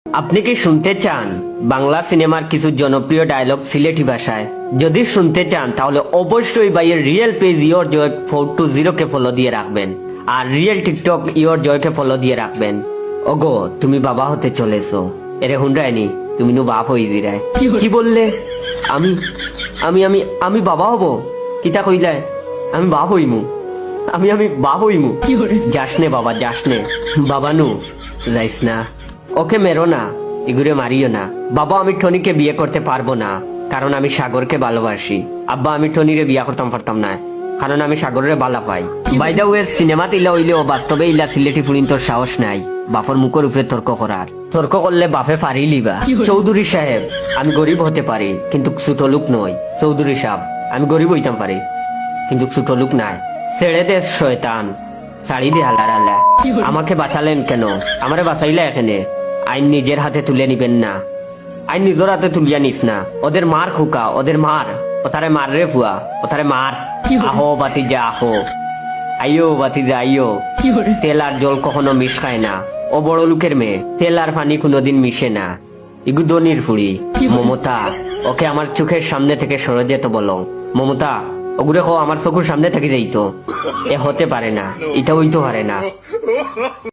আপনি কি শুনতে চান বাংলা সিনেমার কিছু জনপ্রিয় ডায়লগ সিলেটি ভাষায়? যদি শুনতে চান তাহলে অবশ্যই ভাইয়ের রিয়েল পেজ ইয়োর জয় 420 কে ফলো দিয়ে রাখবেন, আর রিয়েল টিকটক ইয়োর জয়কে ফলো দিয়ে রাখবেন। ওগো তুমি বাবা হতে চলেছো, এরে হুন্ডায়নি তুমি নু বাপ হই জিরায়। কি বললে? আমি আমি আমি আমি বাবা হব? কিতা কইলে? আমি বাপ হইমু, আমি বাপ হইমু? যাসনে বাবা যাসনে, বাবা নু যাইস না, ওকে মেরো না, এগুলো মারিও না। বাবা আমি টনিকে বিয়ে করতে পারবো না, কারণ আমি সাগরকে ভালোবাসি। আব্বা আমি টনিরে বিয়ে করতাম পারতাম না, কারণ আমি সাগরের বালা পাই। বাই দা ওয়ে সিনেমাতে ইলা হইলেও বাস্তবে ইলা সিলেটি ফুলিন তোর সাহস নাই বাপর মুখের উপরে তর্ক করার। তর্ক করলে বাপে ফারি লিবা। চৌধুরী সাহেব আমি গরিব হতে পারি কিন্তু ছোট লোক নই। চৌধুরী সাহেব আমি গরিব হইতাম পারি কিন্তু ছোট লোক নাই। ছেড়ে দে শয়তান, শাড়ি দে হালার আল্লাহ। আমাকে বাঁচালেন কেন? আমারে বাঁচাইলে এখানে আইন নিজের হাতে তুলে নিবেন না, আইন নিজের হাতে তুলিয়া নিস না। ওদের মার খুকা, ওদের মার, ওতারে মার রে ফুয়া, ওতারে মার। আহো বাতিজা আহো, আইও বাতিজা আইও। তেল আর জল কখনো মিশ খায় না, ও বড় লোকের মেয়ে, তেল আর পানি কোনোদিন মিশে না। ইগু দনির ফুড়ি। মমতা ওকে আমার চোখের সামনে থেকে সরে যেতে বলো। মমতা ওগুলো আমার চোখের সামনে থেকে যাইতো। এ হতে পারে না, এটা হইতে পারে না।